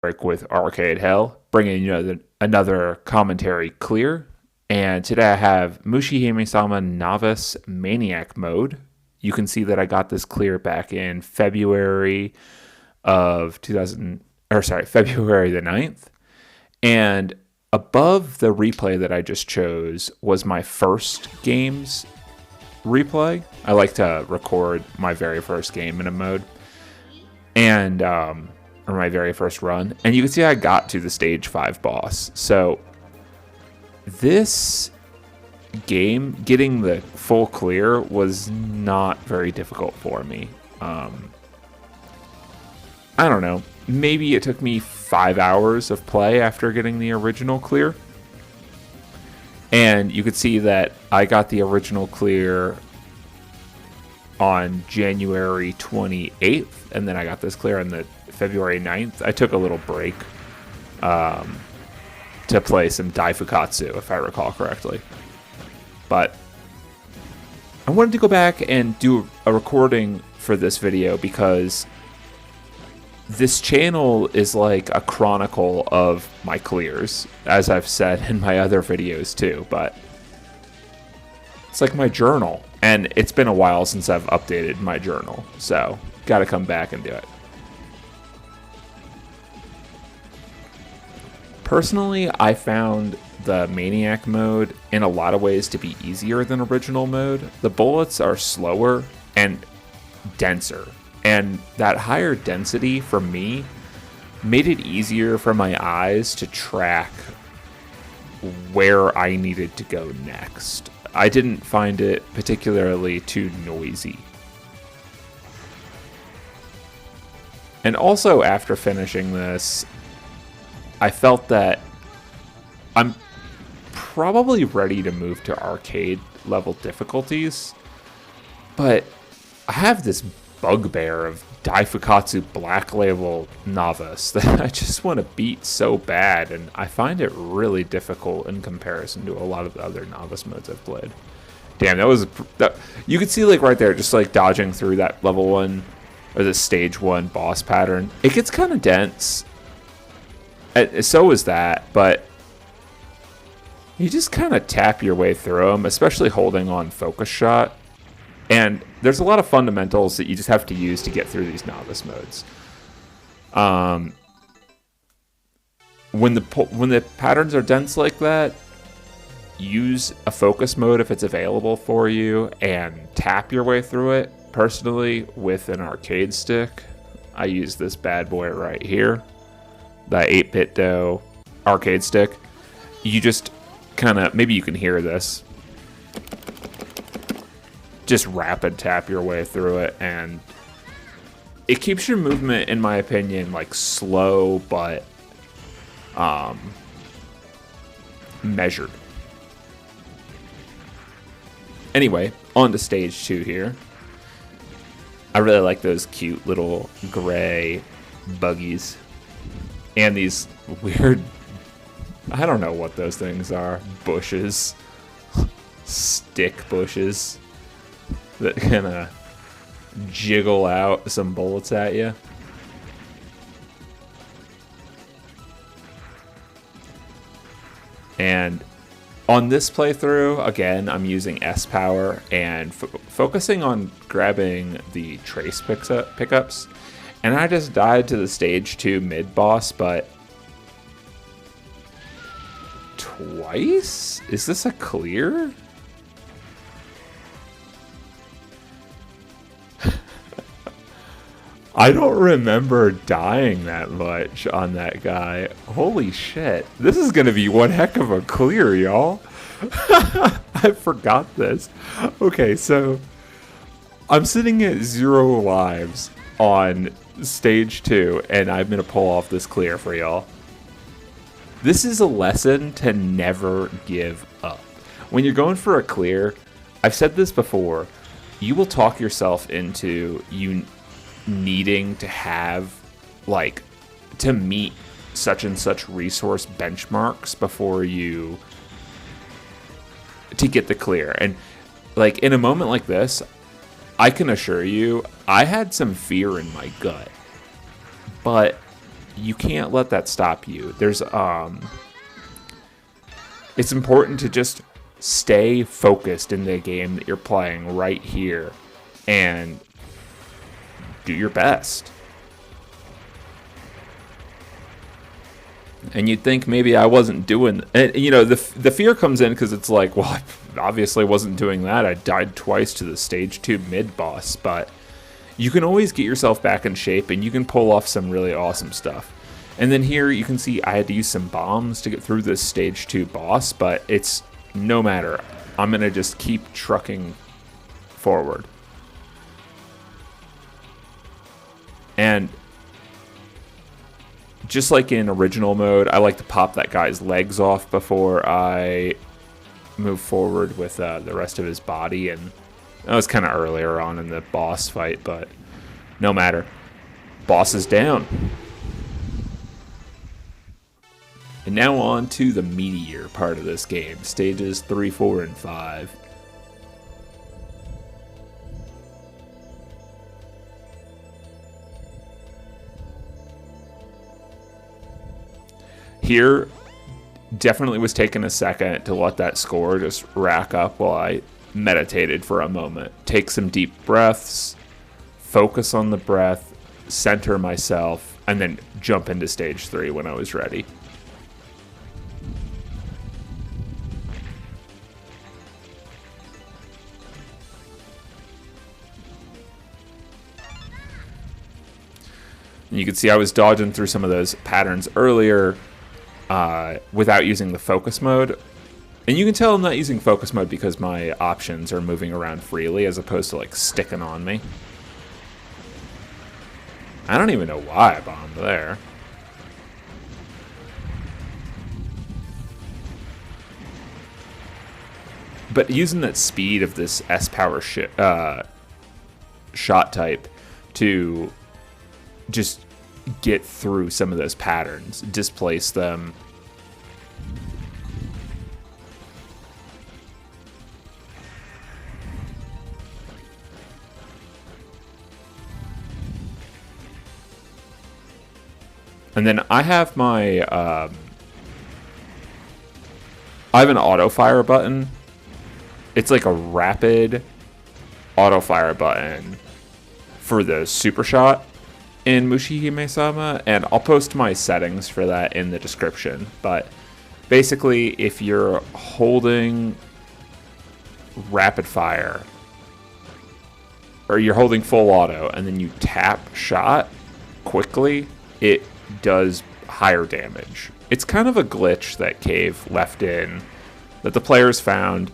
break with Arcade Hell, bringing another commentary clear. And today I have Mushihimesama Novice Maniac mode. You can see that I got this clear back in February of 2000, or sorry, February the 9th. And above the replay that I just chose was my first game's replay. I like to record my very first game in a mode. And, or my very first run. And you can see I got to the stage 5 boss. So this game, getting the full clear was not very difficult for me. I don't know. Maybe it took me 5 hours of play after getting the original clear. And you could see that I got the original clear on January 28th, and then I got this clear on the February 9th. I took a little break to play some Daifukatsu, if I recall correctly. But I wanted to go back and do a recording for this video because this channel is like a chronicle of my clears, as I've said in my other videos too, but it's like my journal, and it's been a while since I've updated my journal, so gotta come back and do it. Personally, I found the Maniac mode in a lot of ways to be easier than original mode. The bullets are slower and denser, and that higher density for me made it easier for my eyes to track where I needed to go next. I didn't find it particularly too noisy. And also after finishing this, I felt that I'm probably ready to move to arcade level difficulties, but I have this bugbear of Daifukatsu Black Label Novice that I just want to beat so bad, and I find it really difficult in comparison to a lot of the other Novice modes I've played. Damn, you could see like right there, just like dodging through that level 1 or the stage 1 boss pattern. It gets kind of dense. So is that, but you just kind of tap your way through them, especially holding on focus shot. And there's a lot of fundamentals that you just have to use to get through these novice modes. When the patterns are dense like that, use a focus mode if it's available for you and tap your way through it. Personally, with an arcade stick, I use this bad boy right here, the 8-bit dough arcade stick. You just kind of, maybe you can hear this, just rapid tap your way through it, and it keeps your movement, in my opinion, like slow but measured. Anyway, on to stage 2 here. I really like those cute little gray buggies and these weird, I don't know what those things are, bushes, stick bushes that kind of jiggle out some bullets at you. And on this playthrough, again, I'm using S power and focusing on grabbing the trace pickups. And I just died to the stage 2 mid-boss, but twice? Is this a clear? I don't remember dying that much on that guy. Holy shit. This is going to be one heck of a clear, y'all. I forgot this. Okay, so I'm sitting at 0 lives on stage 2, and I'm going to pull off this clear for y'all. This is a lesson to never give up. When you're going for a clear, I've said this before, you will talk yourself into needing to have, like, to meet such and such resource benchmarks before you to get the clear. And like in a moment like this, I can assure you I had some fear in my gut, but you can't let that stop you. It's important to just stay focused in the game that you're playing right here and do your best. And you'd think maybe I wasn't doing, and the fear comes in because it's like, well, I obviously wasn't doing that. I died twice to the stage 2 mid boss, but you can always get yourself back in shape and you can pull off some really awesome stuff. And then here you can see I had to use some bombs to get through this stage 2 boss, but it's no matter. I'm going to just keep trucking forward. And just like in original mode, I like to pop that guy's legs off before I move forward with the rest of his body. And that was kind of earlier on in the boss fight, but no matter. Boss is down. And now on to the meatier part of this game, stages 3, 4, and 5. Here, definitely was taking a second to let that score just rack up while I meditated for a moment. Take some deep breaths, focus on the breath, center myself, and then jump into stage 3 when I was ready. And you can see I was dodging through some of those patterns earlier without using the focus mode. And you can tell I'm not using focus mode because my options are moving around freely as opposed to like sticking on me. I don't even know why I bombed there. But using that speed of this S-power shot type to just get through some of those patterns, displace them. And then I have my I have an auto fire button. It's like a rapid auto fire button for the super shot in Mushihimesama, and I'll post my settings for that in the description. But basically, if you're holding rapid fire, or you're holding full auto, and then you tap shot quickly, it does higher damage. It's kind of a glitch that Cave left in that the players found.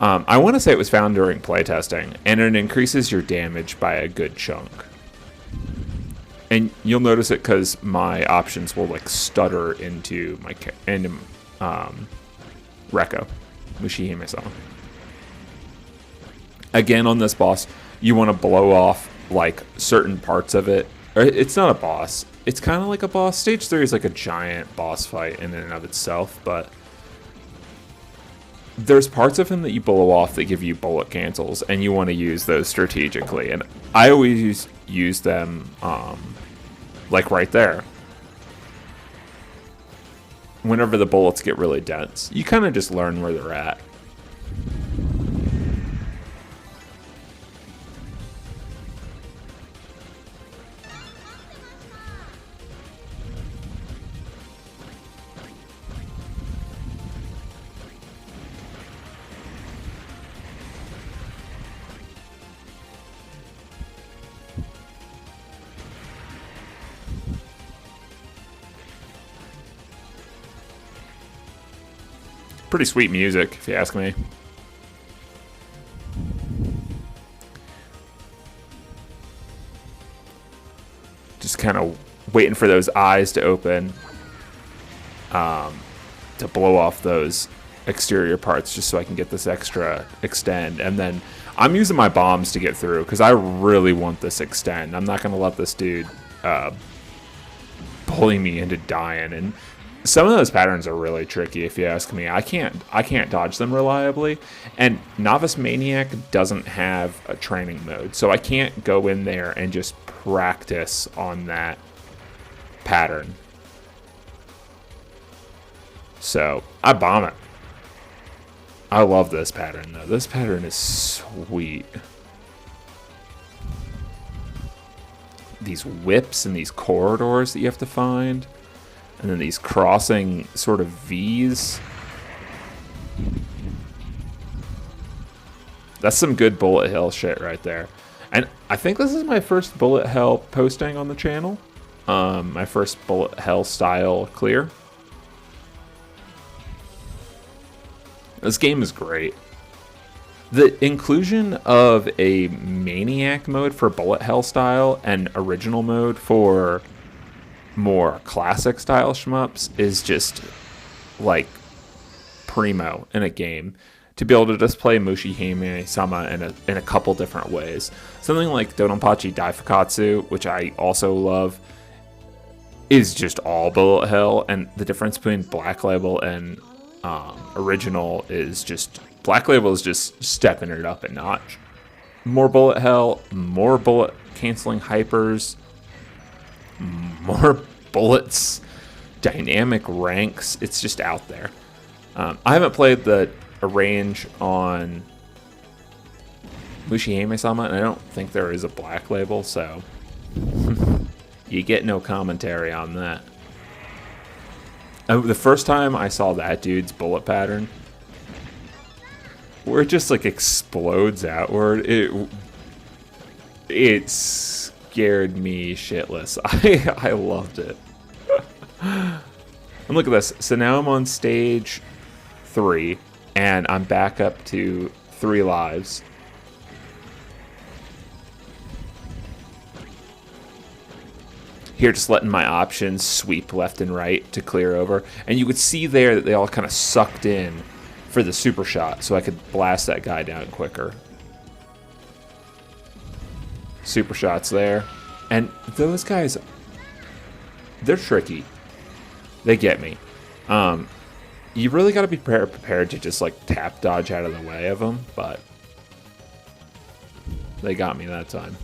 I want to say it was found during playtesting, and it increases your damage by a good chunk. And you'll notice it because my options will like stutter into my Rekko, Mushihimesama. Again, on this boss, you want to blow off like certain parts of it. It's not a boss. It's kind of like a boss. Stage 3 is like a giant boss fight in and of itself, but there's parts of him that you blow off that give you bullet cancels, and you want to use those strategically. And I always use them like right there. Whenever the bullets get really dense, you kind of just learn where they're at. Pretty sweet music, if you ask me. Just kind of waiting for those eyes to open to blow off those exterior parts just so I can get this extra extend. And then I'm using my bombs to get through because I really want this extend. I'm not going to let this dude bully me into dying. And some of those patterns are really tricky, if you ask me. I can't dodge them reliably, and Novice Maniac doesn't have a training mode, so I can't go in there and just practice on that pattern. So I bomb it. I love this pattern though. This pattern is sweet. These whips and these corridors that you have to find. And then these crossing sort of V's. That's some good bullet hell shit right there. And I think this is my first bullet hell posting on the channel. My first bullet hell style clear. This game is great. The inclusion of a maniac mode for bullet hell style and original mode for more classic style shmups is just like primo in a game. To be able to just play Mushihimesama in a couple different ways. Something like Donpachi Daifukatsu, which I also love, is just all bullet hell, and the difference between Black Label and original is just Black Label is just stepping it up a notch. More bullet hell, more bullet canceling hypers, more bullets, dynamic ranks. It's just out there. I haven't played the range on Mushihimesama, and I don't think there is a Black Label, so you get no commentary on that. The first time I saw that dude's bullet pattern, where it just like explodes outward, it scared me shitless. I loved it. And look at this. So now I'm on stage 3, and I'm back up to 3 lives. Here, just letting my options sweep left and right to clear over. And you could see there that they all kind of sucked in for the super shot, so I could blast that guy down quicker. Super shots there. And those guys, they're tricky. They get me. You really got to be prepared to just like tap dodge out of the way of them, but they got me that time.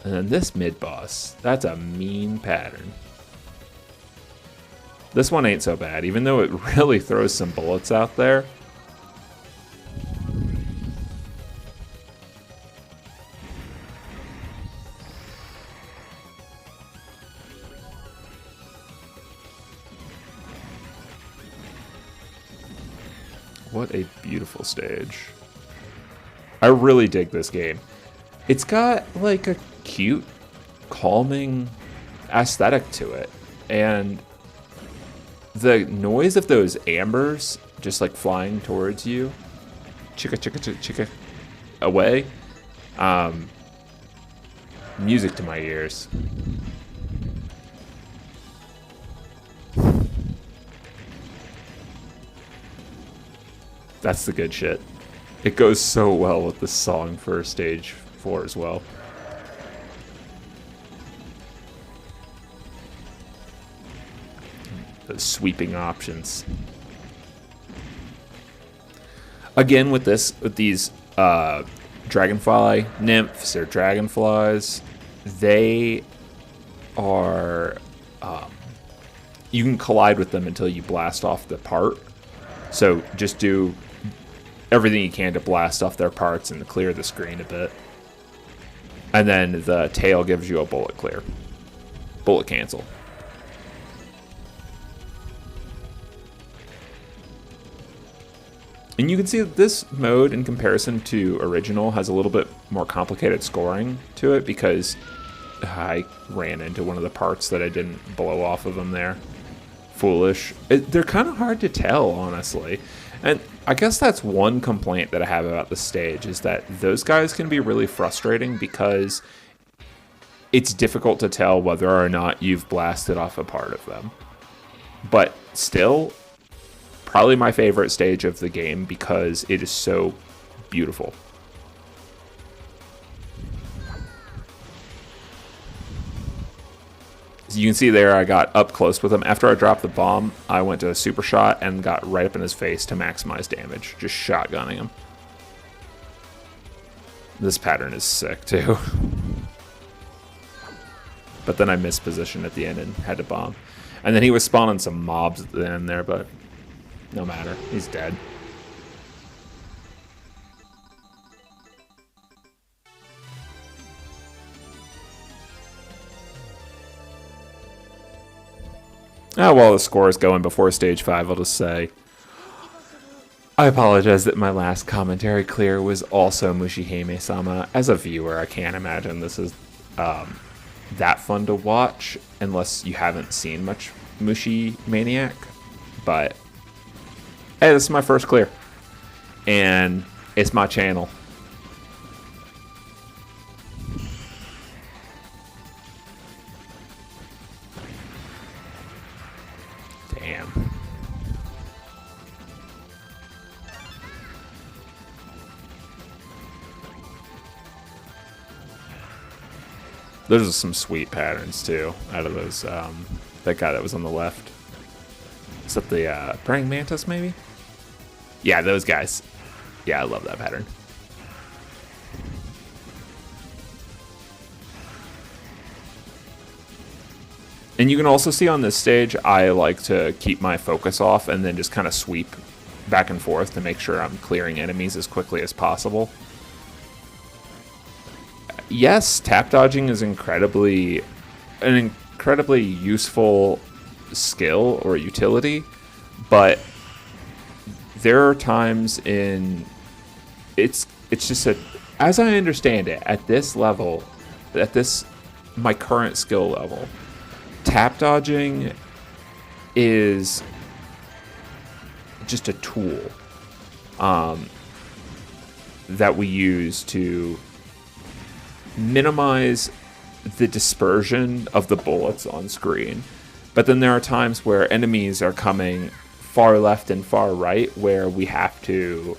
And then this mid-boss, that's a mean pattern. This one ain't so bad, even though it really throws some bullets out there. What a beautiful stage. I really dig this game. It's got like a cute, calming aesthetic to it. And the noise of those ambers just like flying towards you, chicka chicka chicka chicka, away, music to my ears. That's the good shit. It goes so well with the song for stage 4 as well. The sweeping options. Again, with these dragonfly nymphs or dragonflies, they are you can collide with them until you blast off the part. So just do everything you can to blast off their parts and clear the screen a bit. And then the tail gives you a bullet clear. Bullet cancel. And you can see that this mode, in comparison to original, has a little bit more complicated scoring to it because I ran into one of the parts that I didn't blow off of them there. Foolish. They're kind of hard to tell, honestly. And I guess that's one complaint that I have about the stage, is that those guys can be really frustrating because it's difficult to tell whether or not you've blasted off a part of them. But still, probably my favorite stage of the game because it is so beautiful. So you can see there I got up close with him. After I dropped the bomb, I went to a super shot and got right up in his face to maximize damage, just shotgunning him. This pattern is sick too. but then I missed position at the end and had to bomb. And then he was spawning some mobs at the end there, but no matter. He's dead. While the score is going before stage 5, I'll just say I apologize that my last commentary clear was also Mushihimesama. As a viewer, I can't imagine this is that fun to watch unless you haven't seen much Maniac. But hey, this is my first clear, and it's my channel. Damn. Those are some sweet patterns too, out of those, that guy that was on the left. Is that the Praying Mantis maybe? Yeah, those guys. Yeah, I love that pattern. And you can also see on this stage, I like to keep my focus off and then just kind of sweep back and forth to make sure I'm clearing enemies as quickly as possible. Yes, tap dodging is an incredibly useful skill or utility, but there are times in it's just as I understand it, at this level, my current skill level, tap dodging is just a tool that we use to minimize the dispersion of the bullets on screen. But then there are times where enemies are coming far left and far right where we have to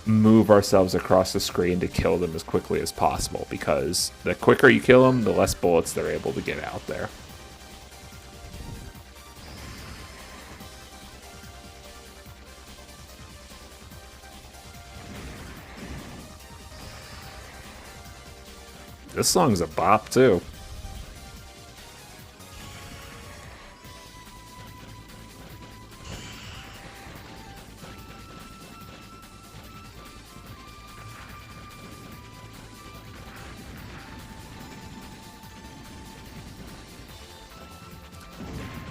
move ourselves across the screen to kill them as quickly as possible, because the quicker you kill them, the less bullets they're able to get out there. This song's a bop too.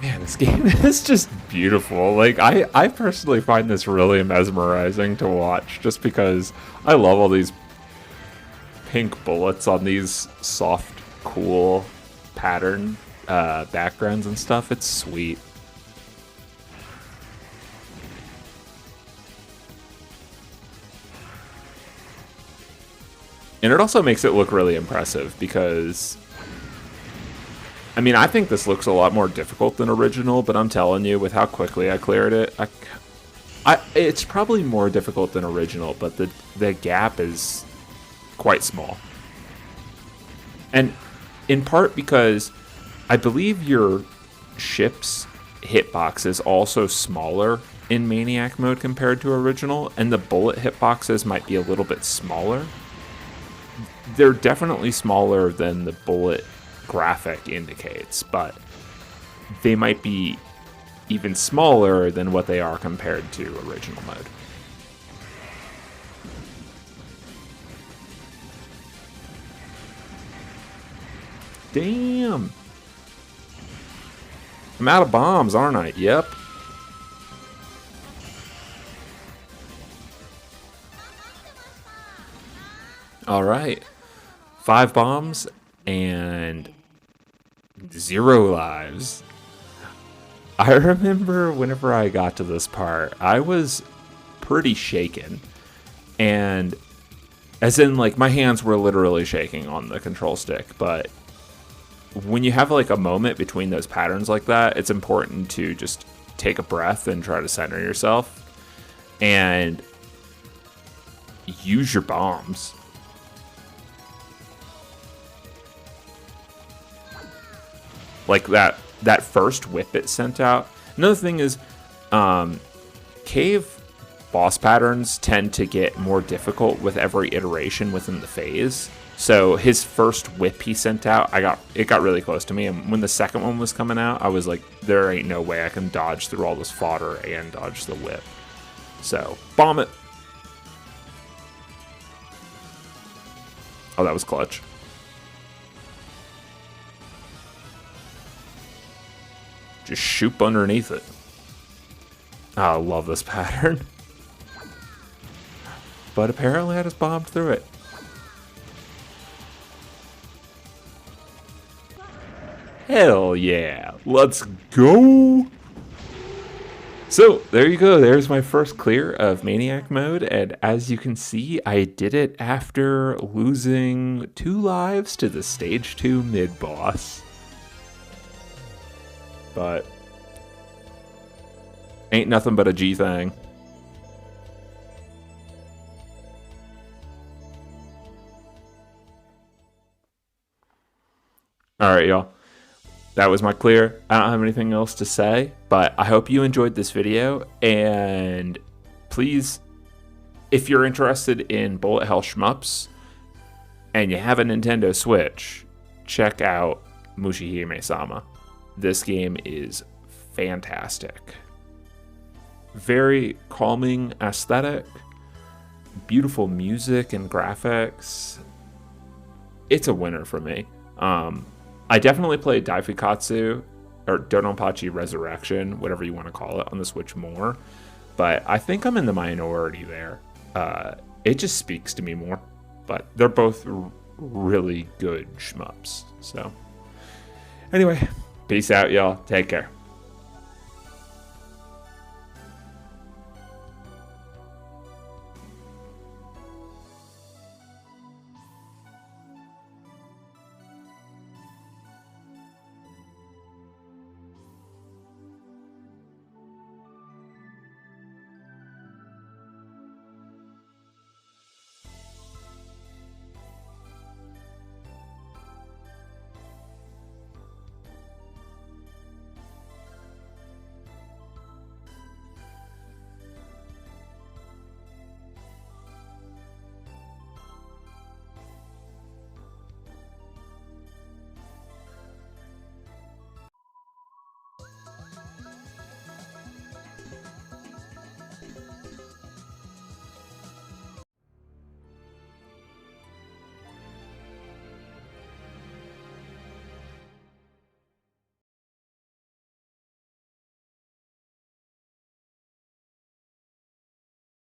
Man, this game is just beautiful. Like, I personally find this really mesmerizing to watch, just because I love all these pink bullets on these soft, cool pattern backgrounds and stuff. It's sweet. And it also makes it look really impressive because, I mean, I think this looks a lot more difficult than original, but I'm telling you, with how quickly I cleared it, it's probably more difficult than original, but the gap is quite small. And in part because I believe your ship's hitbox is also smaller in Maniac mode compared to original, and the bullet hitboxes might be a little bit smaller. They're definitely smaller than the bullet graphic indicates, but they might be even smaller than what they are compared to original mode. Damn. I'm out of bombs, aren't I? Yep. All right. 5 bombs and 0 lives. I remember whenever I got to this part, I was pretty shaken. And as in, like, my hands were literally shaking on the control stick, but when you have like a moment between those patterns like that, it's important to just take a breath and try to center yourself and use your bombs. Like that first whip it sent out. Another thing is, cave boss patterns tend to get more difficult with every iteration within the phase. So his first whip he sent out, it got really close to me, and when the second one was coming out, I was like, there ain't no way I can dodge through all this fodder and dodge the whip. So, bomb it. Oh, that was clutch. Just shoot underneath it. Oh, I love this pattern. But apparently I just bombed through it. Hell yeah, let's go! So, there you go, there's my first clear of Maniac mode, and as you can see, I did it after losing 2 lives to the Stage 2 mid-boss. But, ain't nothing but a G thing. Alright, y'all. That was my clear. I don't have anything else to say, but I hope you enjoyed this video, and please, if you're interested in bullet hell shmups and you have a Nintendo Switch, check out Mushihimesama. This game is fantastic. Very calming aesthetic, beautiful music and graphics. It's a winner for me. I definitely played Daifukatsu, or Dononpachi Resurrection, whatever you want to call it, on the Switch more. But I think I'm in the minority there. It just speaks to me more. But they're both really good shmups. So, anyway, peace out, y'all. Take care.